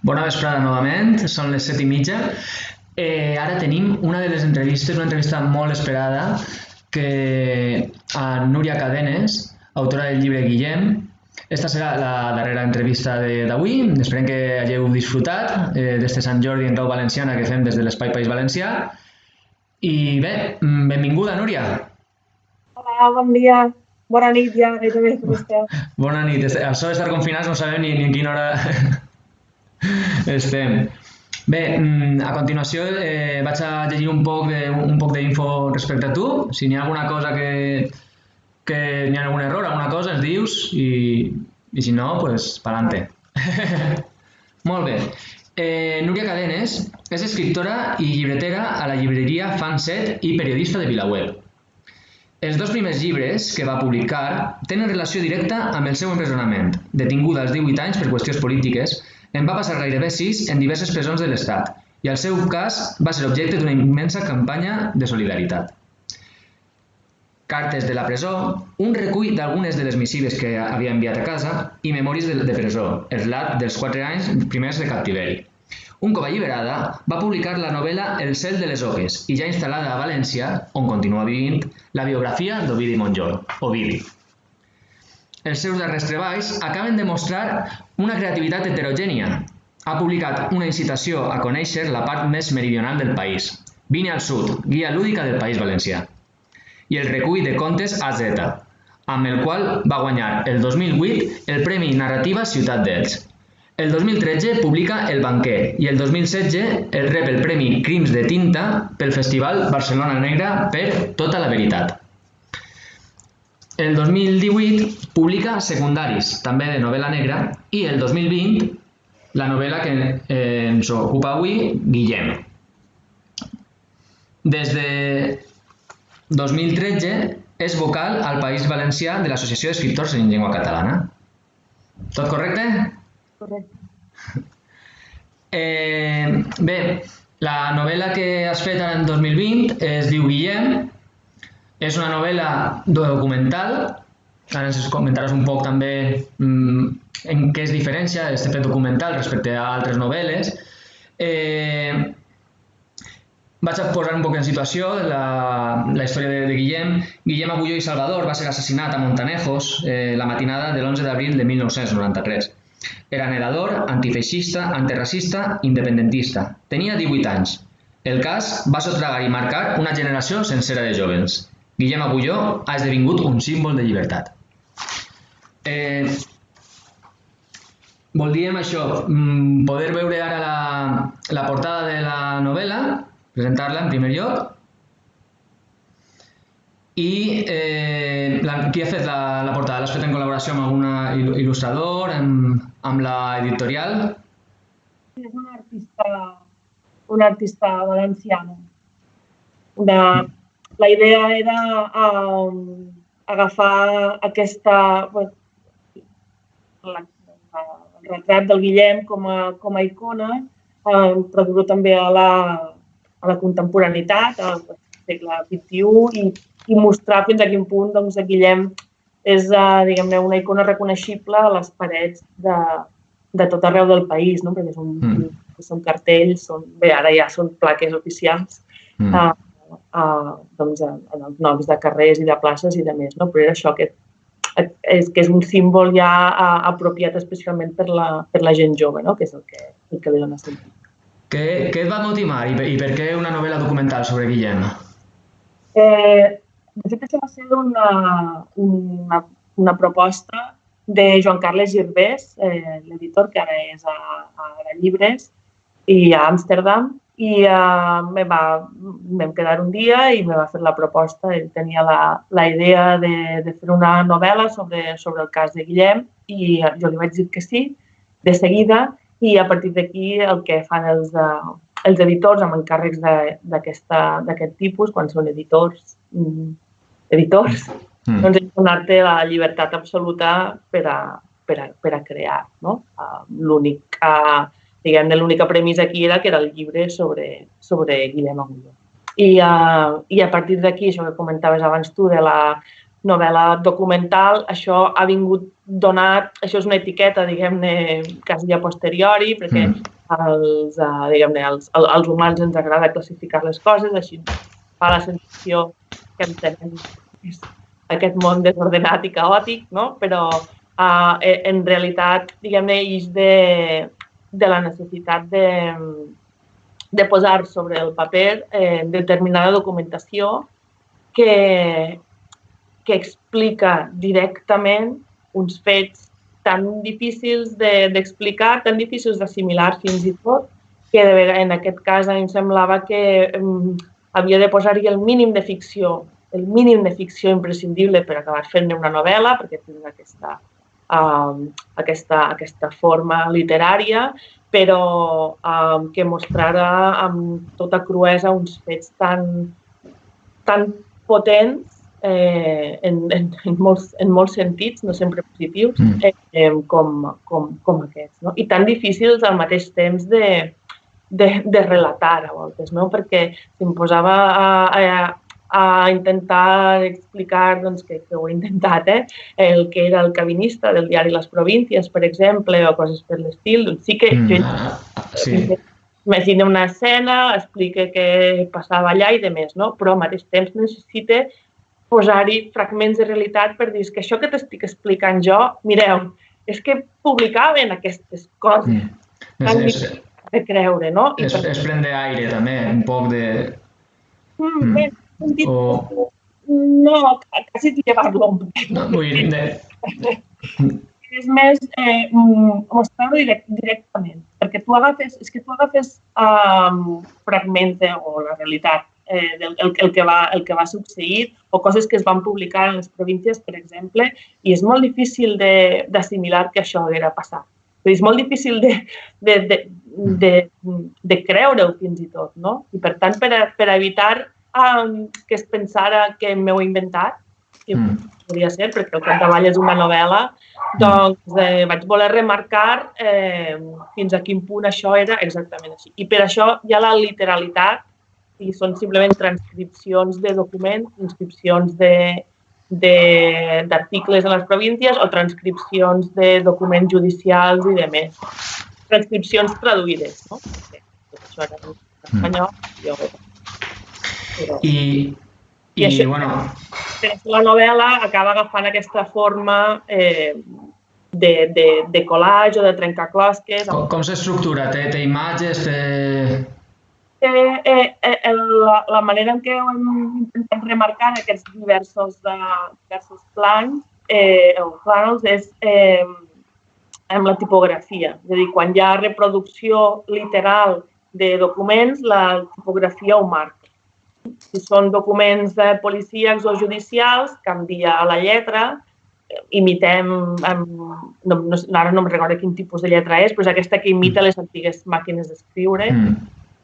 Bona vesprada novament, són les 7:30. Ara tenim una de les entrevistes, una entrevista molt esperada, a Núria Cadenes, autora del llibre Guillem. Esta serà la darrera entrevista d'avui. Esperem que hagueu disfrutat d'este Sant Jordi en clau valenciana que fem des de l'Espai País Valencià. I bé, benvinguda, Núria. Hola, bon dia. Bona nit ja, gairebé, com esteu? Bona nit. Això d'estar confinats no sabem ni en quina hora estem. Bé, a continuació vaig a llegir un poc d'info respecte a tu. Si n'hi ha alguna cosa que n'hi ha algun error, alguna cosa, ens dius i si no, pues pa'lante. Molt bé. Núria Cadenes és escriptora i llibretera a la llibreria Fan Set i periodista de VilaWeb. Els dos primers llibres que va publicar tenen relació directa amb el seu empresonament. Detinguda als 18 anys per qüestions polítiques, en va passar gairebé 6 en diverses presons de l'Estat i el seu cas va ser objecte d'una immensa campanya de solidaritat. Cartes de la presó, un recull d'algunes de les missives que havia enviat a casa i memòries de presó, el relat dels 4 anys primers de captiveri. Un cop alliberada, va publicar la novel·la El cel de les oques i ja instal·lada a València, on continua vivint, la biografia d'Ovidi Montllor, Ovidi. Els seus darrers treballs acaben de mostrar una creativitat heterogènia. Ha publicat una incitació a conèixer la part més meridional del país, Vine al sud, guia lúdica del País Valencià, i el recull de contes AZ, amb el qual va guanyar el 2008 el Premi Narrativa Ciutat d'Elx. El 2013 publica El banquer i el 2016 rep el Premi Crims de tinta pel Festival Barcelona Negra per Tota la veritat. El 2018 publica Secundaris, també de novel·la negra, i el 2020 la novel·la que ens ocupa avui, Guillem. Des de 2013 és vocal al País Valencià de l'Associació d'Escriptors en Llengua Catalana. Tot correcte? Correcte. Bé, la novel·la que has fet en 2020 es diu Guillem. És una novel·la documental. Ara ens comentaràs un poc també en què es diferencia aquest fet documental respecte a altres novel·les. Vaig a posar un poc en situació la història de Guillem. Guillem Agulló i Salvador va ser assassinat a Montanejos la matinada de l'11 d'abril de 1993. Era nedador, antifeixista, antiracista, independentista. Tenia 18 anys. El cas va sotragar i marcar una generació sencera de jóvens. Guillem Agulló ha esdevingut un símbol de llibertat. Voldríem això, poder veure ara la portada de la novel·la, presentar-la en primer lloc. I qui ha fet la portada? L'has fet en col·laboració amb algun il·lustrador, amb l'editorial? És un artista valenciano. La idea era agafar el retrat del Guillem com a icona, traduir-ho també a la contemporaneitat, al segle XXI, i mostrar fins a quin punt el Guillem és una icona reconeixible a les parets de tot arreu del país, perquè són cartells, ara ja són plaques oficials, en els noms de carrers i de places i de més, però era això, que és un símbol ja apropiat especialment per la gent jove, que és el que li dona sentit. Què et va motivar i per què una novel·la documental sobre Guillem? De fet, això va ser una proposta de Joan Carles Girbés, l'editor, que ara és a Llibres i a Amsterdam, i vam quedar un dia i me va fer la proposta. Ell tenia la idea de fer una novel·la sobre el cas de Guillem i jo li vaig dir que sí, de seguida, i a partir d'aquí el que fan els editors amb encàrrecs d'aquest tipus, quan són editors, doncs és donar-te la llibertat absoluta per a crear. L'única premissa aquí era que era el llibre sobre Guillem Agulló. I a partir d'aquí, això que comentaves abans tu, de novel·la documental, això ha vingut donat, això és una etiqueta, diguem-ne, quasi a posteriori, perquè als humans ens agrada classificar les coses, així fa la sensació que entenem aquest món desordenat i caòtic, no? Però en realitat, diguem-ne, ix de la necessitat de posar sobre el paper determinada documentació que explica directament uns fets tan difícils d'explicar, tan difícils d'assimilar fins i tot, que en aquest cas a mi em semblava que havia de posar-hi el mínim de ficció imprescindible per acabar fent-ne una novel·la, perquè tinc aquesta forma literària, però que mostrara amb tota cruesa uns fets tan potents en molts sentits, no sempre positius, com aquests. No? I tan difícils al mateix temps de relatar a voltes, no? Perquè si em posava a intentar explicar, doncs, que ho he intentat, el que era el cabinista del diari Les Províncies, per exemple, o coses per l'estil, doncs sí que jo imagino una escena, explica què passava allà i demés, no? Però al mateix temps necessita posar-hi fragments de realitat per dir que això que t'estic explicant jo, mireu, és que publicaven aquestes coses tan difícils de creure, no? És prendre aire, també, un poc de... No, quasi llevar-lo un poc. És més mostrar-ho directament, perquè tu agafes fragments o la realitat el que va succeir o coses que es van publicar en Les Províncies, per exemple, i és molt difícil d'assimilar que això haguera passat. És molt difícil de creure-ho fins i tot, no? I per tant, per evitar que es pensara que m'ho he inventat, que podria ser, perquè el capdavall és una novel·la, doncs vaig voler remarcar fins a quin punt això era exactament així. I per això hi ha la literalitat, i són simplement transcripcions de documents, transcripcions d'articles a Les Províncies o transcripcions de documents judicials i demés. Transcripcions traduïdes, no? Això era en espanyol. I això, bueno... La novel·la acaba agafant aquesta forma de collage o de trencaclosques. Com s'estructura? Té imatges? La manera en què ho hem intentat remarcar aquests diversos plans o plànols és amb la tipografia. És a dir, quan hi ha reproducció literal de documents, la tipografia ho marca. Si són documents policíacs o judicials, canvia la lletra, imitem, ara no em recordo quin tipus de lletra és, però és aquesta que imita les antigues màquines d'escriure.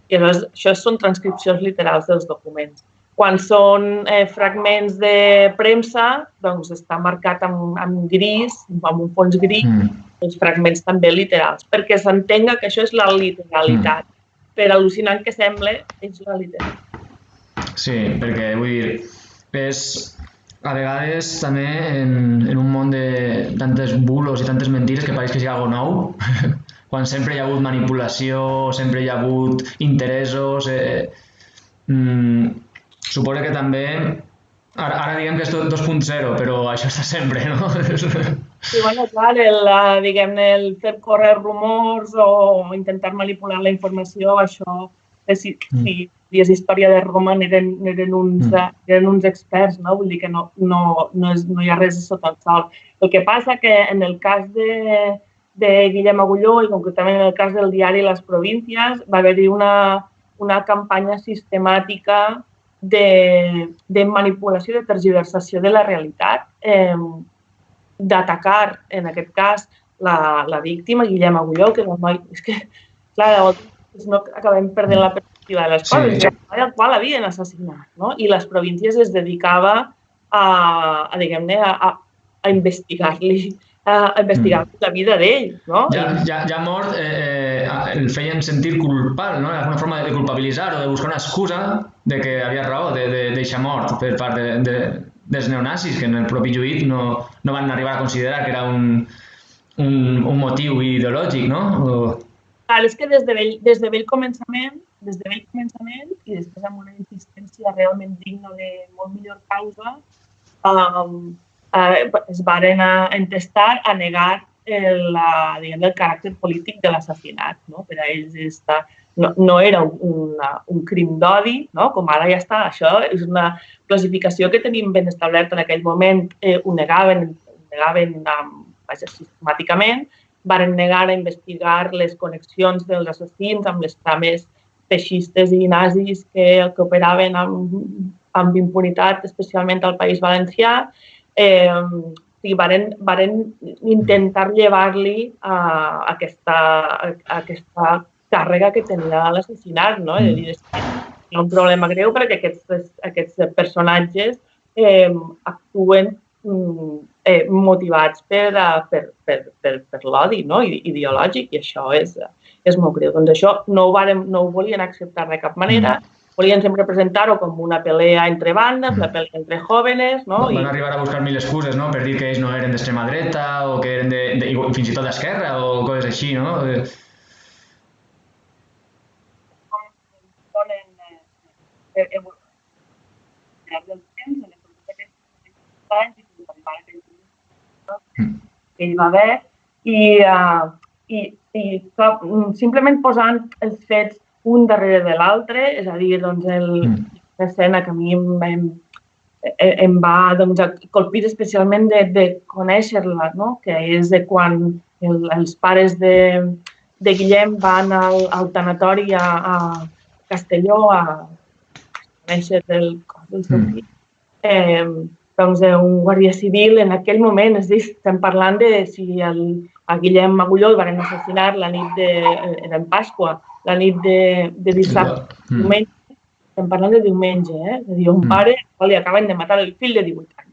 I això són transcripcions literals dels documents. Quan són fragments de premsa, doncs està marcat amb gris, amb un fons gris, els fragments també literals, perquè s'entenga que això és la literalitat. Per al·lucinant que sembla, és la literalitat. Sí, perquè vull dir, és a vegades també en un món de tantes bulos i tantes mentires que pareix que sigui alguna nou, quan sempre hi ha hagut manipulació, sempre hi ha hagut interessos, suposo que també, ara diguem que és tot 2.0, però això està sempre, no? Sí, bueno, clar, el fer córrer rumors o intentar manipular la informació, això, si és història de Roma, n'eren uns experts, no? Vull dir que no hi ha res sota el sol. El que passa que en el cas de Guillem Agulló i concretament en el cas del diari Les Províncies va haver-hi una campanya sistemàtica de manipulació, de tergiversació de la realitat, d'atacar, en aquest cas, la víctima, Guillem Agulló, que és que, clar, no acabem perdent la perspectiva de les coses, el qual havien assassinat, no? I Les Províncies es dedicava a investigar-li la vida d'ell, no? Ja mort el feien sentir culpable, no? Era una forma de culpabilitzar o de buscar una excusa de que havia raó de deixar mort per part dels neonazis, que en el propi juït no van arribar a considerar que era un motiu ideològic, no? Clar, és que des de vell començament, i després amb una insistència realment digna de molt millor causa, es varen entestar a negar el caràcter polític de l'assassinat. Per a ells no era un crim d'odi, com ara ja està. Això és una classificació que tenim ben establerta en aquell moment. Ho negaven sistemàticament, varen negar a investigar les connexions dels assassins amb les trames feixistes i nazis que operaven amb impunitat, especialment al País Valencià. Varen intentar llevar-li aquesta càrrega que tenia l'assassinat. Hi ha un problema greu perquè aquests personatges actuen motivats per l'odi ideològic, i això és molt greu. Doncs això no ho volien acceptar de cap manera, volien sempre presentar-ho com una pelea entre bandes, una pelea entre jóvenes. Van arribar a buscar mil excuses per dir que ells no eren d'extrema dreta o que eren fins i tot d'esquerra o coses així, no? Que hi va haver i simplement posant els fets un darrere de l'altre, és a dir, l'escena que a mi em va colpir especialment de conèixer-la, que és de quan els pares de Guillem van al tanatori a Castelló a conèixer el cos del seu fill. Un guàrdia civil en aquell moment, és a dir, estem parlant de si a Guillem Agulló el van assassinar la nit era en Pasqua, la nit de dissabte, diumenge, estem parlant de diumenge, és a dir, un pare li acaben de matar el fill de 18 anys.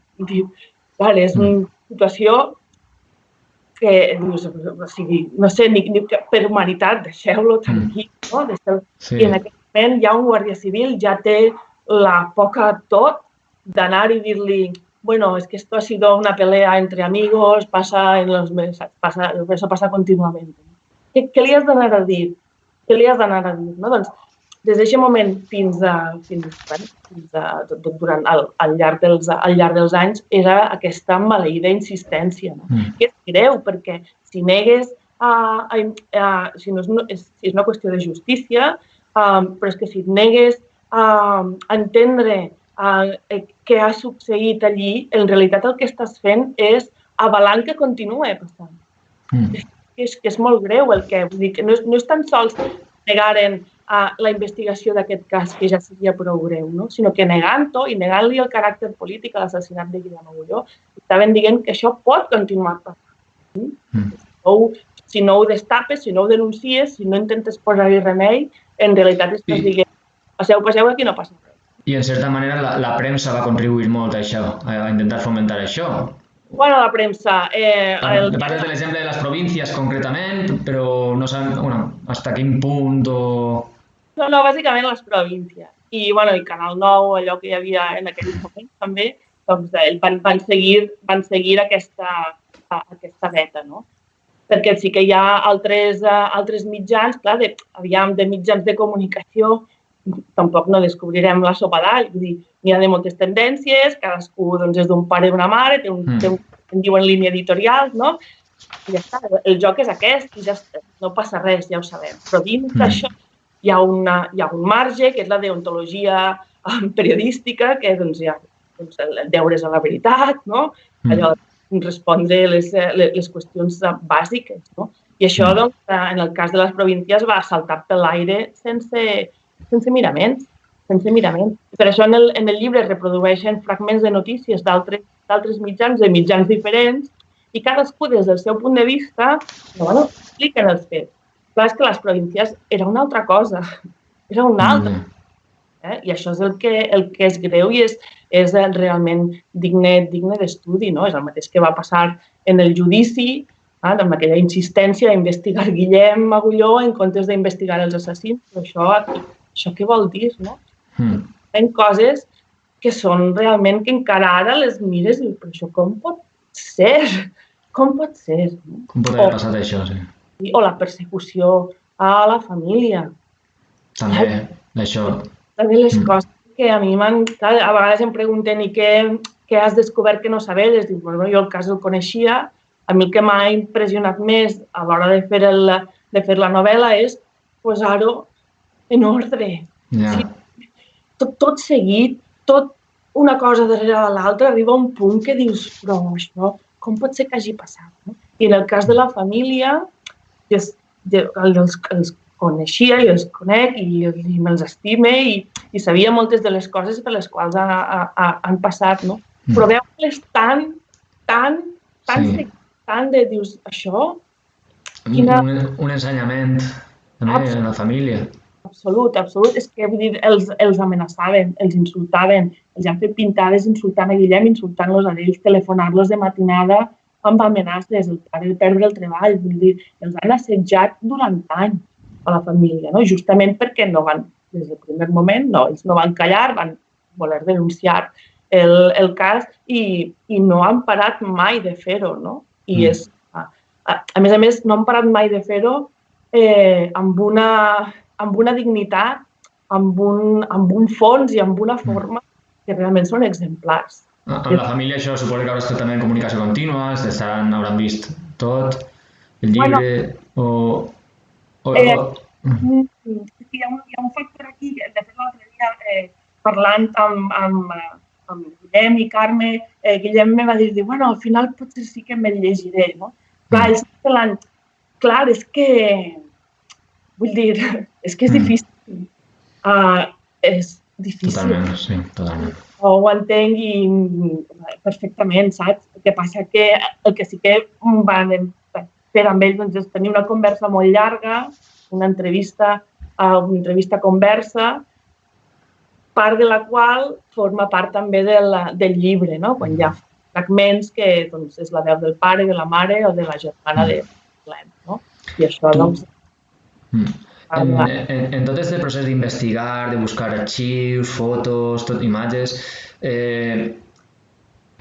És una situació que, no sé, ni per humanitat, deixeu-lo tranquil, i en aquell moment ja un guàrdia civil ja té la poca tot d'anar i dir-li, bueno, es que esto ha sido una pelea entre amigos, pasa en los meses, eso pasa continuamente. Què li has d'anar a dir? Què li has d'anar a dir? Doncs, des d'aquest moment fins durant al llarg dels anys era aquesta maleïda insistència. I és greu, perquè si negues, si és una qüestió de justícia, però és que si et negues a entendre què ha succeït allí, en realitat el que estàs fent és avalant que continuï passant. És que és molt greu el que vull dir, que no és tan sols negaren la investigació d'aquest cas, que ja seria prou greu, sinó que negant-ho i negant-li el caràcter polític a l'assassinat de Guillem Agulló, estaven dient que això pot continuar passant. Si no ho destapes, si no ho denuncies, si no intentes posar-hi remei, en realitat estàs dient, passeu, aquí no passa res. I, en certa manera, la premsa va contribuir molt a això, a intentar fomentar això. Bueno, la premsa... Parles de l'exemple de les províncies, concretament, però no sabem fins a quin punt o... No, bàsicament les províncies. I, el Canal 9, allò que hi havia en aquell moment, també, van seguir aquesta veta, no? Perquè sí que hi ha altres mitjans, clar, de mitjans de comunicació, tampoc no descobrirem la sopa d'all. Vull dir, n'hi ha de moltes tendències, cadascú és d'un pare i d'una mare, té en diuen línia editorial, no? I ja està, el joc és aquest, i ja no passa res, ja ho sabem. Però dins d'això hi ha un marge, que és la deontologia periodística, que hi ha el deures a la veritat, no? Allò de respondre les qüestions bàsiques, no? I això, en el cas de les províncies, va saltar per l'aire sense miraments. Per això en el llibre es reprodueixen fragments de notícies d'altres mitjans, de mitjans diferents, i cadascú des del seu punt de vista expliquen els fets. Clar, és que les províncies era una altra cosa, era una altra. I això és el que és greu i és realment digne d'estudi. És el mateix que va passar en el judici, amb aquella insistència d'investigar Guillem Agulló en comptes d'investigar els assassins. Però això què vol dir, no? Hi ha coses que són realment que encara ara les mires i dius, però això com pot ser? Com pot ser? Com pot haver passat això, sí. O la persecució a la família. També, això. També les coses que a mi m'han... A vegades em pregunten i què has descobert que no sabies? Dic, bueno, jo el cas el coneixia. A mi el que m'ha impressionat més a l'hora de fer la novel·la és posar-ho en ordre. Ja. Tot seguit, tot una cosa darrere de l'altra, arriba a un punt que dius, però això, com pot ser que hagi passat? I en el cas de la família, els coneixia i els conec i me'ls estime i sabia moltes de les coses per les quals han passat, no? Però veure-les tan seguit, tant de, dius, això... Un ensenyament, també, en la família. Absolut. És que, vull dir, els amenaçaven, els insultaven, els han fet pintades insultant a Guillem, insultant-los a ells, telefonar-los de matinada amb amenaces, el pare de perdre el treball, vull dir, els han assetjat durant anys a la família, no? Justament perquè no van, des del primer moment, ells no van callar, van voler denunciar el cas i no han parat mai de fer-ho, no? I a més, no han parat mai de fer-ho amb una dignitat, amb un fons i amb una forma que realment són exemplars. Amb la família això suposa que hauràs estat també en comunicació contínua, hauran vist tot, el llibre Hi ha un factor aquí, de fet l'altre dia parlant amb Guillem i Carme, Guillem me va dir, bueno, al final potser sí que me'l llegiré, no? Clar, és que, vull dir, és que és difícil. És difícil. Totalment, sí, totalment. Ho entenc perfectament, saps? El que passa que el que sí que van fer amb ell és tenir una conversa molt llarga, una entrevista conversa, part de la qual forma part també del llibre, no? Quan hi ha fragments que és la veu del pare, de la mare o de la germana de Glenn, no? I això, doncs... En tot aquest procés d'investigar, de buscar arxius, fotos, imatges,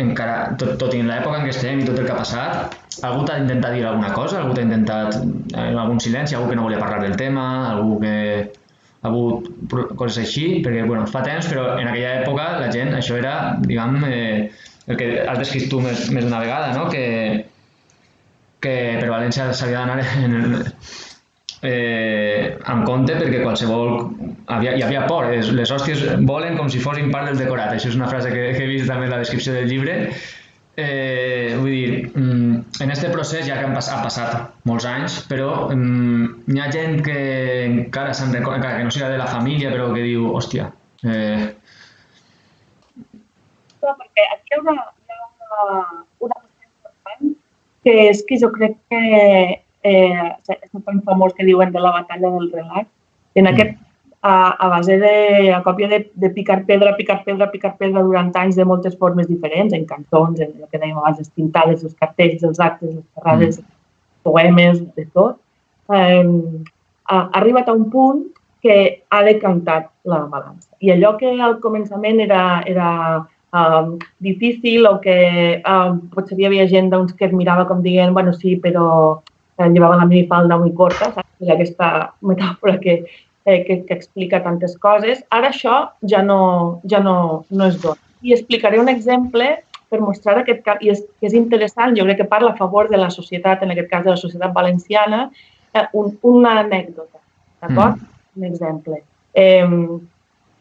encara, tot i en l'època en què estem i tot el que ha passat, algú t'ha intentat dir alguna cosa? Algú t'ha intentat algun silenci? Algú que no volia parlar del tema? Algú que... coses així? Perquè, bueno, fa temps, però en aquella època la gent, això era, diguem, el que has descrit tu més d'una vegada, no? Que per València s'havia d'anar amb compte perquè hi havia por, les hòsties volen com si fossin part del decorat. Això és una frase que he vist també en la descripció del llibre. Vull dir, en aquest procés ja que ha passat molts anys, però hi ha gent que encara se'n recorda, que no sigui de la família, però que diu, hòstia... Perquè aquí hi ha una qüestió important, que és que jo crec que és tan famós que diuen de la batalla del relat. En aquest, a base a còpia de picar pedra durant anys de moltes formes diferents, en cantons, en el que dèiem abans, les pintades, els cartells, els actes, les xerrades, poemes, de tot, ha arribat a un punt que ha decantat la balança. I allò que al començament era difícil o que potser hi havia gent que et mirava com dient, bueno, sí, però llevava la minifalda muy corta, saps? Aquesta metàfora que explica tantes coses. Ara això ja no es dona. I explicaré un exemple per mostrar aquest cas, i és interessant, jo crec que parla a favor de la societat, en aquest cas de la societat valenciana, una anècdota, d'acord? Un exemple.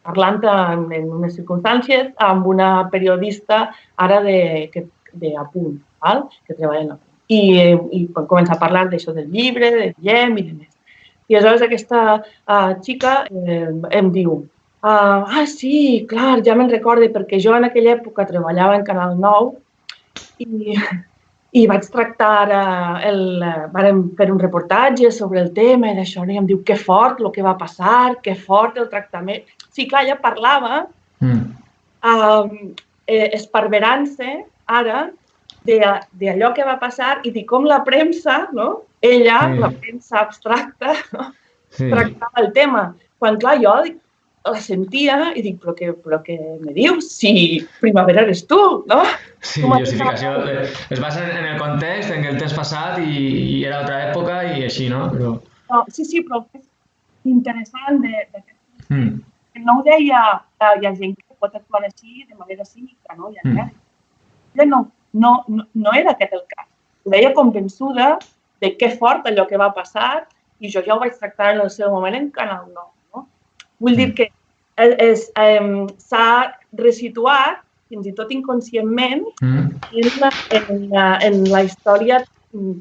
Parlant en unes circumstàncies amb una periodista ara d'Apunt, que treballa en Apunt. I quan comença a parlar d'això del llibre, de Guillem i de més. I aleshores aquesta xica em diu, sí, clar, ja me'n recorde, perquè jo en aquella època treballava en Canal 9 i vaig tractar, vam fer un reportatge sobre el tema i d'això, i em diu, que fort el que va passar, que fort el tractament. Sí, clar, ella parlava esparverant-se ara d'allò que va passar i de com la premsa, ella, la premsa abstracta, tractava el tema. Quan, clar, jo la sentia i dic, però què me dius? Si primavera eres tu, no? Sí, justificació. Es basa en el context, en què el temps passat i era altra època i així, no? Però... Sí, però el que és interessant d'aquest Mm. no ho deia, hi ha gent que pot actuar així de manera cínica, no? Ella no era aquest el cas. Ho deia convençuda de què fort allò que va passar i jo ja ho vaig tractar en el seu moment en Canal 9. No? Vull dir que s'ha resituat, fins i tot inconscientment, en la història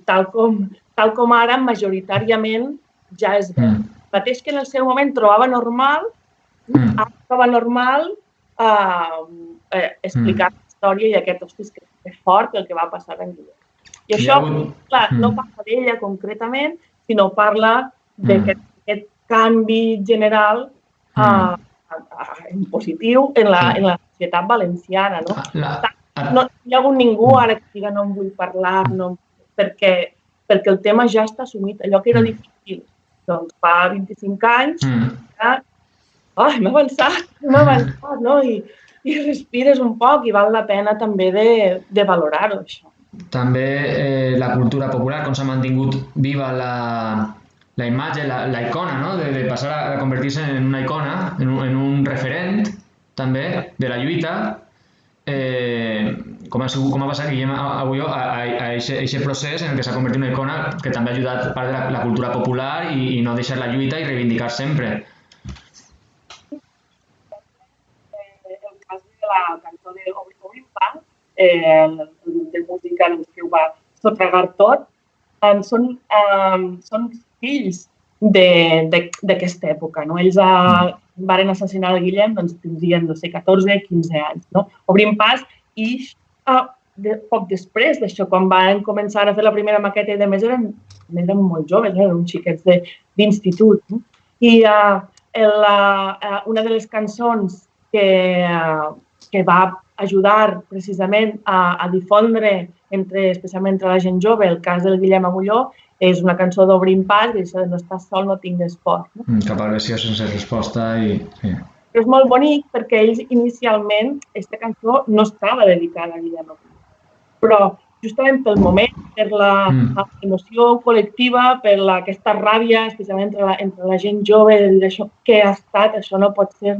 tal com ara majoritàriament ja es veu. Mateix que en el seu moment trobava normal, ara troba normal explicar la història i aquest, hostis, que és fort el que va passar en Guillem. I això, clar, no parla d'ella concretament, sinó parla d'aquest canvi general en positiu en la societat valenciana. No hi ha hagut ningú ara que diga no en vull parlar, perquè el tema ja està assumit. Allò que era difícil doncs fa 25 anys, hem avançat, no? I respires un poc i val la pena també de valorar-ho, això. També la cultura popular, com s'ha mantingut viva la imatge, la icona, no? De passar a convertir-se en una icona, en un referent, també, de la lluita, com ha passat Guillem Agulló a aquest procés en què s'ha convertit en una icona que també ha ajudat part de la cultura popular i no deixar la lluita i reivindicar sempre. El cas de la cançó d'Obrim Pas, el de música que ho va sotragar tot, són fills d'aquesta època. Ells van assassinar el Guillem, doncs tindrien, no sé, 14, 15 anys. Obrim Pas i poc després d'això, quan van començar a fer la primera maqueta i de més eren molt joves, eren uns xiquets d'institut. I una de les cançons que va ajudar precisament a difondre especialment entre la gent jove el cas del Guillem Agulló és una cançó d'Obrim Pas que diu no estàs sol, no tingues por. Cap agressió sense resposta i... Però és molt bonic perquè ells inicialment, aquesta cançó no estava dedicada a Guillem Agulló. Però justament pel moment, per l'emoció col·lectiva, per aquesta ràbia, especialment entre la gent jove, de dir això què ha estat, això no pot ser,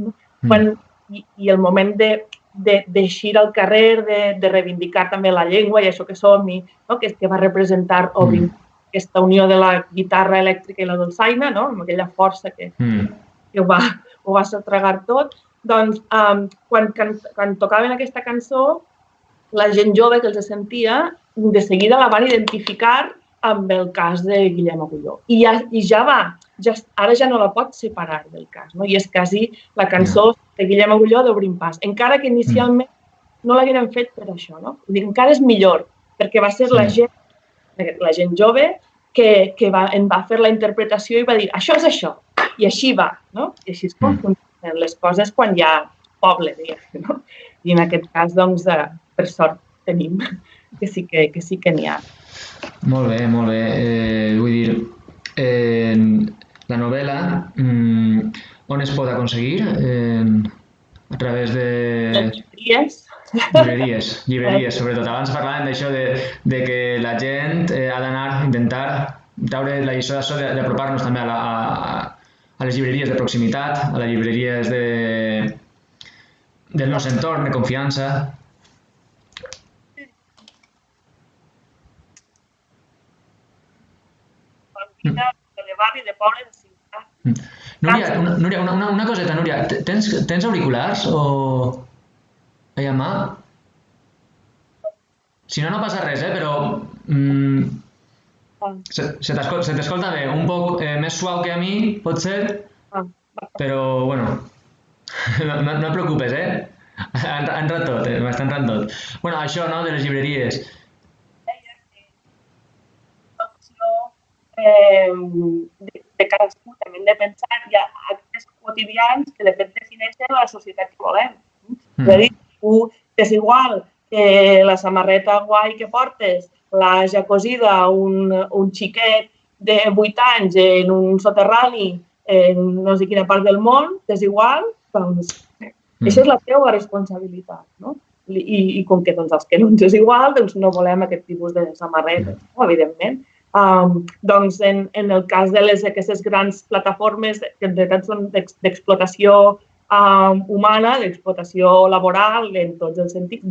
i el moment d'eixir al carrer, de reivindicar també la llengua i això que som, que va representar aquesta unió de la guitarra elèctrica i la dolçaina, amb aquella força que ho va sotragar tot, doncs quan tocaven aquesta cançó, la gent jove que els sentia, de seguida la van identificar amb el cas de Guillem Agulló. I ara ja no la pot separar del cas, i és quasi la cançó de Guillem Agulló d'Obrim Pas, encara que inicialment no l'hagueren fet per això. Encara és millor, perquè va ser la gent jove que en va fer la interpretació i va dir això és això, i així va. I així és com funcionen les coses quan hi ha poble, diguem. I en aquest cas, doncs, per sort tenim que sí que n'hi ha. Molt bé, molt bé. Vull dir, la novel·la, on es pot aconseguir? A través de... Llibreries, sobretot. Abans parlàvem d'això de que la gent ha d'anar a intentar treure la lliçó d'això d'apropar-nos també a les llibreries de proximitat, a les llibreries del nostre entorn, de confiança. De barri, de poble, de ciutat. Núria, una coseta, Núria. Tens auriculars o a mà? Si no, no passa res, però se t'escolta bé. Un poc més suau que a mi, pot ser, però, bueno, no et preocupes, ha entrat tot, m'està entrant tot. Bueno, això, no?, de les llibreries. De cadascú, també hem de pensar, hi ha actes quotidians que de fet defineixen la societat que volem. És a dir, és igual que la samarreta guai que portes l'hagi cosida un xiquet de 8 anys en un soterrani no sé quina part del món, és igual, doncs això és la teva responsabilitat, no? I com que els que no ens és igual, doncs no volem aquest tipus de samarretes, no? Evidentment. Doncs en el cas d'aquestes grans plataformes, que en realitat són d'explotació humana, d'explotació laboral, en tots els sentits,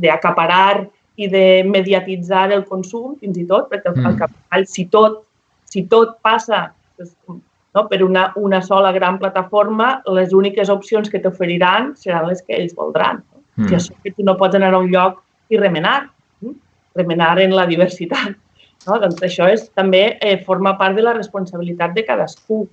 d'acaparar i de mediatitzar el consum, fins i tot, perquè al capdavall, si tot passa per una sola gran plataforma, les úniques opcions que t'oferiran seran les que ells voldran. Si això que tu no pots anar a un lloc i remenar en la diversitat. Doncs això també forma part de la responsabilitat de cadascú,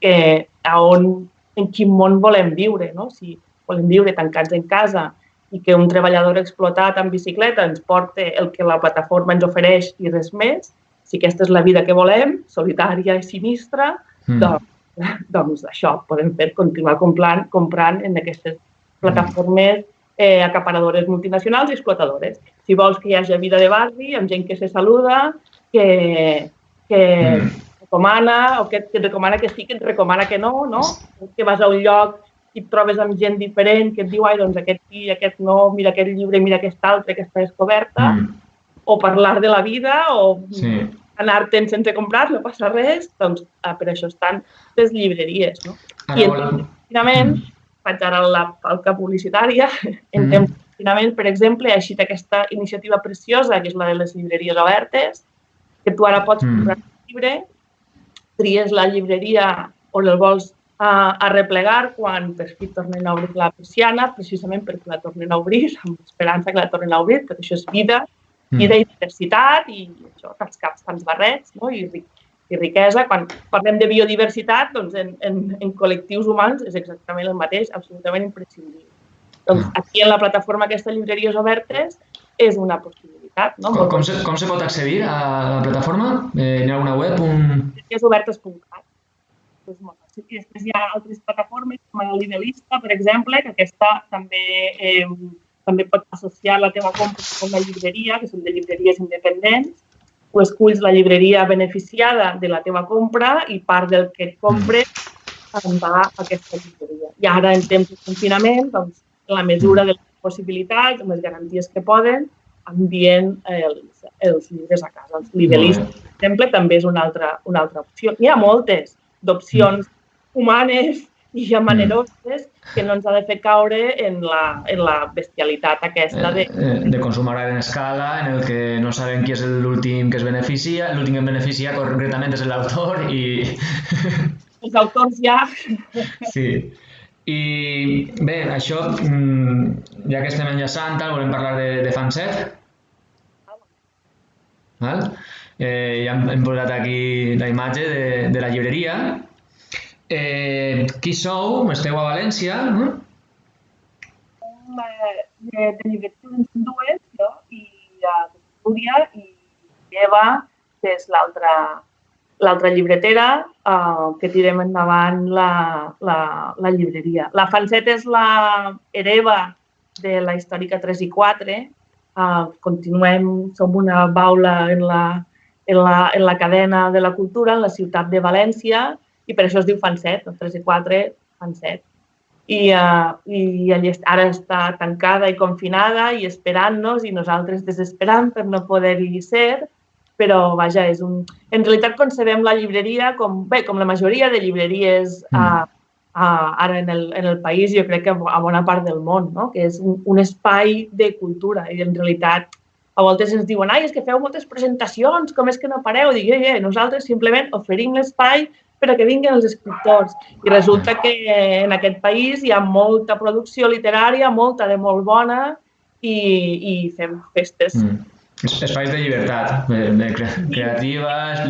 en quin món volem viure. Si volem viure tancats en casa i que un treballador explotat en bicicleta ens porta el que la plataforma ens ofereix i res més, si aquesta és la vida que volem, solitària i sinistra, doncs això, podem continuar comprant en aquestes plataformes acaparadores multinacionals i explotadores. Si vols que hi hagi vida de barri, amb gent que se saluda, que recomana, o que et recomana que sí, que et recomana que no, que vas a un lloc i et trobes amb gent diferent que et diu, ai, doncs aquest sí, aquest no, mira aquest llibre, mira aquest altre, aquesta descoberta, o parlar de la vida, o anar-te'n sense comprar, no passa res, doncs per això estan les llibreries. I en temps de confinament, faig ara la falca publicitària, en temps de confinament, per exemple, ha eixit aquesta iniciativa preciosa, que és la de les llibreries obertes, que tu ara pots comprar un llibre, tries la llibreria on el vols arreplegar quan per fi tornen a obrir la persiana, precisament perquè la tornen a obrir, amb esperança que la tornen a obrir, perquè això és vida i diversitat i això, tants caps, tants barrets i riquesa. Quan parlem de biodiversitat, doncs en col·lectius humans és exactament el mateix, absolutament imprescindible. Doncs aquí en la plataforma aquesta Llibreries Obertes és una possibilitat. Com se pot accedir a la plataforma? Hi ha una web? Llibreriesobertes.cat. I després hi ha altres plataformes, com la Libelista, per exemple, que aquesta també pot associar la teva compra amb una llibreria, que són de llibreries independents. Tu esculls la llibreria beneficiada de la teva compra i part del que et compres va a aquesta llibreria. I ara, en temps de confinament, doncs, en la mesura de les possibilitats, amb les garanties que poden, envien els llibres a casa. Els Libelista, per exemple, també és una altra opció. Hi ha moltes d'opcions humanes i generoses que no ens ha de fer caure en la bestialitat aquesta de consum a gran escala, en el que no sabem qui és l'últim que es beneficia, l'últim que es beneficia concretament és l'autor i... Els autors ja... Sí. I bé, això, ja que estem enllaçant, volem parlar de Fanset. Ja hem posat aquí la imatge de la llibreria. Qui sou? Esteu a València, no? De llibreria en són dues, jo i Núria i Eva, que és l'altra llibretera, que tirem endavant la llibreria. La Fanset és la hereva de la històrica 3 i 4. Continuem, som una baula en la cadena de la cultura, en la ciutat de València, i per això es diu Fanset, 3 i 4, Fanset. I ara està tancada i confinada i esperant-nos i nosaltres desesperant per no poder-hi ser, però vaja, en realitat concebem la llibreria com la majoria de llibreries ara en el país, jo crec que a bona part del món, que és un espai de cultura i en realitat a voltes ens diuen és que feu moltes presentacions, com és que no pareu? Dic, nosaltres simplement oferim l'espai per a que vinguin els escriptors. I resulta que en aquest país hi ha molta producció literària, molta de molt bona, i fem festes. Espais de llibertat, creatives...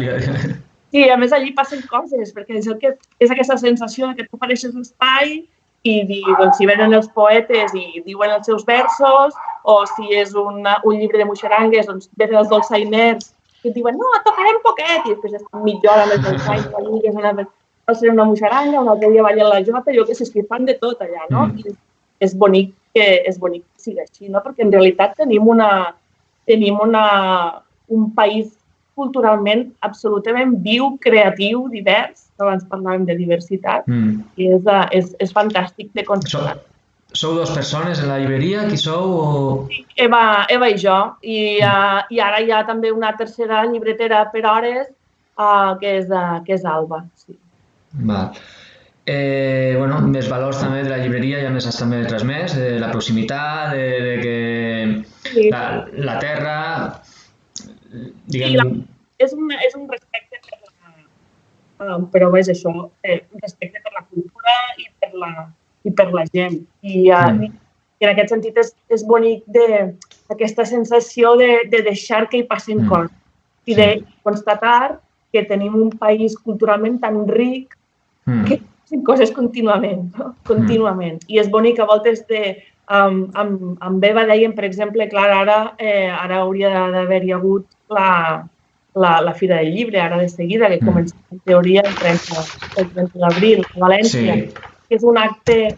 Sí, a més allí passen coses, perquè és aquesta sensació que tu apareixes l'espai i si venen els poetes i diuen els seus versos, o si és un llibre de muixerangues, doncs venen els dolçainers i et diuen, no, tocarem poquet, i després estan mitja hora amb els dolçainers, ser una muixeranga, un altre dia ballen la jota, jo que sé, que fan de tot allà, no? I és bonic que sigui així, no? Perquè en realitat tenim un país culturalment absolutament viu, creatiu, divers. Abans parlàvem de diversitat i és fantàstic de constatar. Sou 2 persones en la llibreria? Qui sou? Sí, Eva i jo. I ara hi ha també una tercera llibretera per hores, que és Alba. Sí. Val. Més valors també de la llibreria, ja més has també transmès, de la proximitat, de que la terra, diguem... És un respecte però és això, respecte per la cultura i per la gent. I en aquest sentit és bonic aquesta sensació de deixar que hi passin coses i de constatar que tenim un país culturalment tan ric que coses contínuament, no? Contínuament. I és bonic a voltes amb Eva dèiem, per exemple, clar, ara hauria d'haver-hi hagut la Fira del Llibre, ara de seguida, que comença en teoria el 30 d'abril a València, que és un acte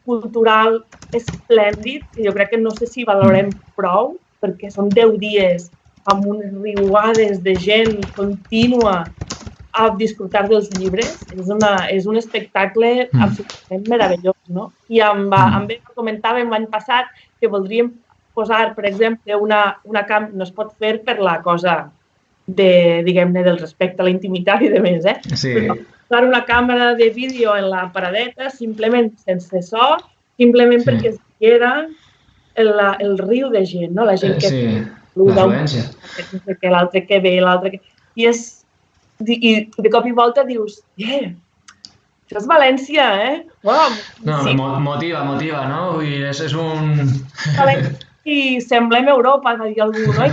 cultural esplèndid, que jo crec que no sé si valorem prou, perquè són 10 dies amb unes riuades de gent contínua a disfrutar dels llibres. És un espectacle absolutament meravellós, no? I amb ell comentàvem l'any passat que voldríem posar, per exemple, una cam... No es pot fer per la cosa diguem-ne, del respecte a la intimitat i de més, Sí. Però posar una càmera de vídeo en la paradeta, simplement sense so, simplement perquè es veiera el riu de gent, no? La gent que... Sí, l'afluència. L'altre que ve, l'altre que... I de cop i volta dius, això és València, Wow, no, sí. Motiva, no? Vull dir, és un... I semblem Europa, va dir algú, no?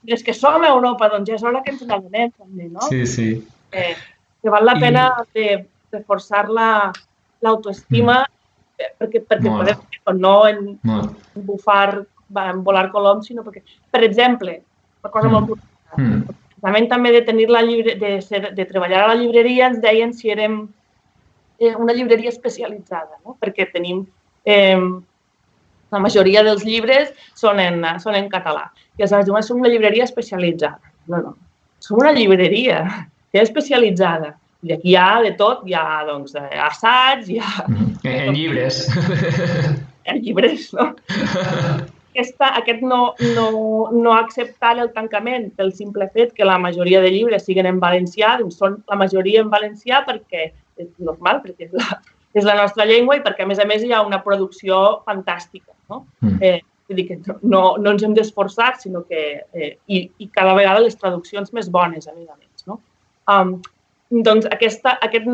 I és que som Europa, doncs ja és hora que ens n'adonem, també, no? Sí. Que val la pena de reforçar l'autoestima perquè podem no en bufar, en volar coloms, sinó perquè, per exemple, una cosa molt curiosa, també de tenir de treballar a la llibreria ens deien si érem una llibreria especialitzada, no? Perquè tenim la majoria dels llibres són en català. I aleshores diuen, som una llibreria especialitzada. No, som una llibreria especialitzada. I aquí hi ha de tot, hi ha doncs, assaigs, hi ha... En llibres. En llibres, no? Aquest no acceptar el tancament pel simple fet que la majoria de llibres siguin en valencià, doncs són la majoria en valencià perquè és normal, perquè és la nostra llengua i perquè, a més, hi ha una producció fantàstica, no? Vull dir que no ens hem d'esforçar, sinó que... I cada vegada les traduccions més bones, a més, no? Doncs aquest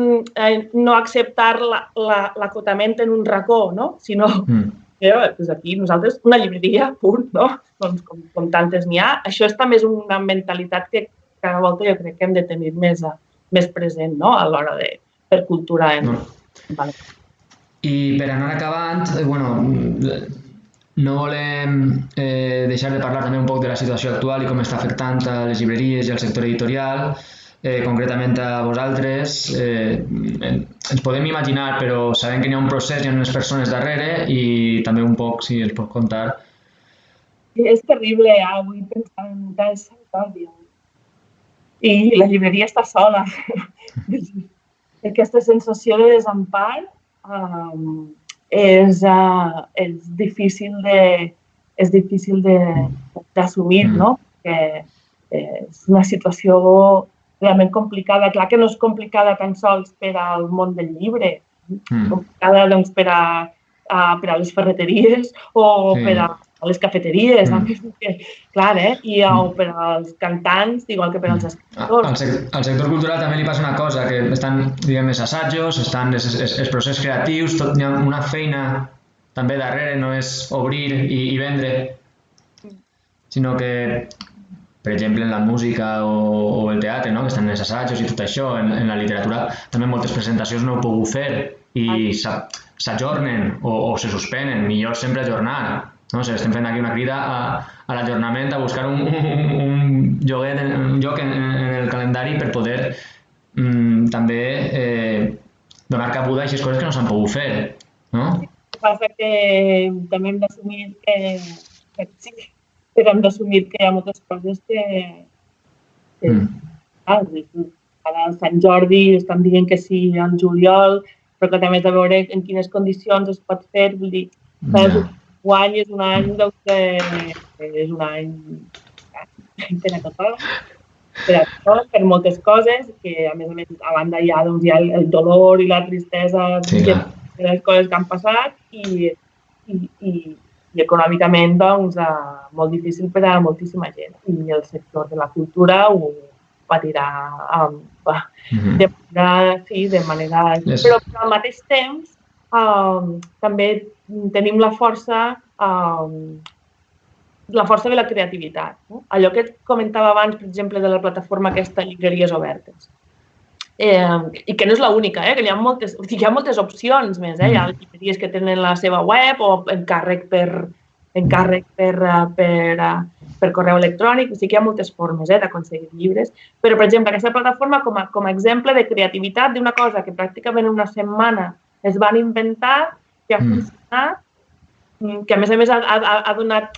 no acceptar l'acotament en un racó, no? Sinó... Doncs aquí nosaltres, una llibreria, punt, no? Doncs com tantes n'hi ha. Això també és una mentalitat que cada volta jo crec que hem de tenir més present, no? A l'hora de fer cultura en valencià. I per anar acabant, no volem deixar de parlar també un poc de la situació actual i com està afectant a les llibreries i al sector editorial. Concretament a vosaltres, ens podem imaginar, però sabem que hi ha un procés, hi ha unes persones darrere i també un poc, si ens pot contar. És terrible, avui pensar en moltes històries. I la llibreria està sola. Aquesta sensació de desempar és difícil d'assumir, no? Perquè és una situació realment complicada. Clar que no és complicada tan sols per al món del llibre, complicada doncs, per a les ferreteries o per a les cafeteries, clar, o per als cantants, igual que per als escriptors. Al sector cultural també li passa una cosa, que estan, diguem, els assajos, estan els processos creatius, hi ha una feina també darrere, no és obrir i vendre, sinó que per exemple, en la música o el teatre, no? Que estan els assajos i tot això, en la literatura també moltes presentacions no ho puc fer i s'ajornen o se suspenen, millor sempre ajornar. No? Estem fent aquí una crida a l'ajornament, a buscar un lloc en el calendari per poder també donar cabuda a aquestes coses que no s'han pogut fer. No? El que passa que també hem d'assumir que sí, però hem d'assumir que hi ha moltes coses que Ara el Sant Jordi estan dient que sí al juliol, però que també has de veure en quines condicions es pot fer. Vull dir, guany és un any per a tothom, per moltes coses, que a més, a banda hi ha el dolor i la tristesa de les coses que han passat i econòmicament molt difícil per a moltíssima gent. I el sector de la cultura ho patirà de manera... Però al mateix temps també tenim la força de la creativitat. Allò que et comentava abans, per exemple, de la plataforma aquesta Llibreries Obertes. I que no és l'única, que hi ha moltes opcions més. Hi ha llibreries que tenen la seva web o encàrrec per correu electrònic, o sigui que hi ha moltes formes d'aconseguir llibres, però, per exemple, aquesta plataforma com a exemple de creativitat d'una cosa que pràcticament en una setmana es van inventar, que ha funcionat, que a més ha donat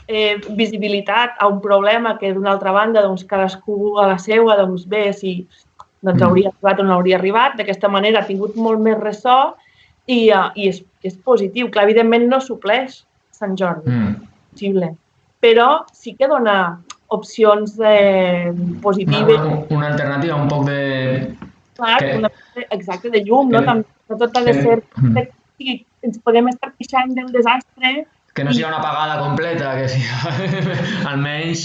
visibilitat a un problema que d'una altra banda cadascú a la seva, bé, si hauria arribat o no hauria arribat, d'aquesta manera ha tingut molt més ressò i és positiu. Clar, evidentment no supleix Sant Jordi, possible, però sí que dona opcions positives. Una alternativa, un poc de... Exacte, de llum, no? No tot ha de ser... Ens podem estar queixant del desastre... Que no sigui una apagada completa, que sigui almenys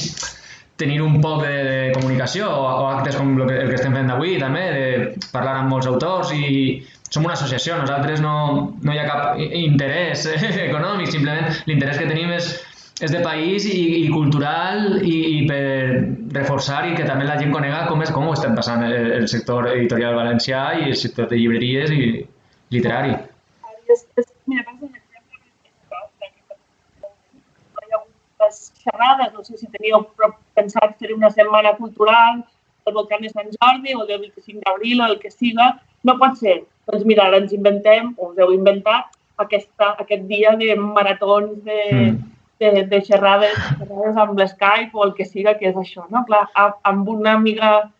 tenir un poc de comunicació o actes com el que estem fent avui, també, de parlar amb molts autors i... Som una associació, nosaltres no hi ha cap interès econòmic, simplement l'interès que tenim és de país i cultural i per reforçar i que també la gent conega com ho estem passant el sector editorial valencià i el sector de llibreries i literari. Mira, per exemple, hi ha hagut les xerrades, no sé si teníeu pensat fer una setmana cultural al voltant de Sant Jordi o del 25 d'abril o el que siga, no pot ser. Doncs mira, ara ens inventem, o us heu inventat, aquest dia de maratons de xerrades amb l'Skype o el que siga, que és això, no? Clar, amb una amiga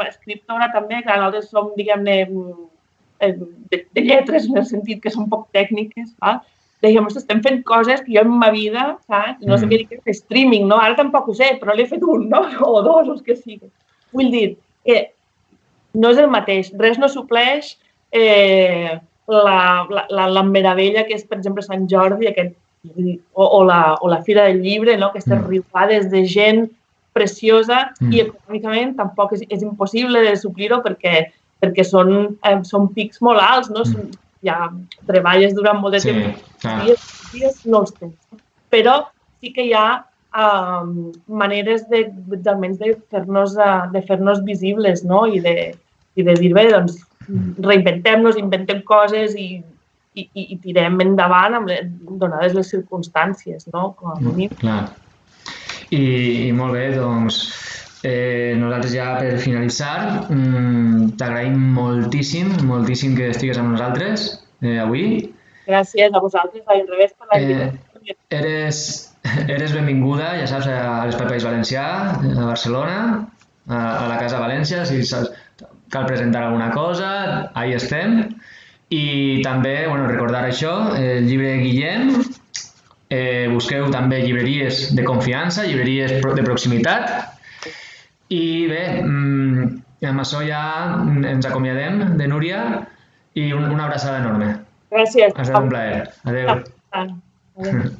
escriptora també, que nosaltres som, diguem-ne, de lletres, en el sentit que són poc tècniques, dèiem, estem fent coses que jo en ma vida, saps? No sabia ni què fer streaming, no? Ara tampoc ho sé, però l'he fet un, no? O dos, o el que sigui. Vull dir que no és el mateix, res no supleix la meravella que és, per exemple, Sant Jordi, o la Fira del Llibre, aquestes riuades de gent preciosa i econòmicament tampoc és impossible de suplir-ho perquè són pics molt alts, no? Ja treballes durant molt de temps, dies no els tens. Però sí que hi ha maneres almenys de fer-nos visibles, no? I de dir, bé, doncs, reinventem-nos, inventem coses i tirem endavant donades les circumstàncies, no? Com a mínim. Clar. I molt bé, doncs, nosaltres ja per finalitzar t'agraïm moltíssim que estigues amb nosaltres avui. Gràcies a vosaltres, al revés, per la invitació. Eres benvinguda, ja saps, a l'Espai País Valencià, a Barcelona, a la Casa València, si cal presentar alguna cosa, ahí estem. I també, recordar això, el llibre de Guillem, busqueu també llibreries de confiança, llibreries de proximitat. I bé, amb això ja ens acomiadem de Núria i una abraçada enorme. Gràcies. Ha estat un plaer. Adéu. Adéu.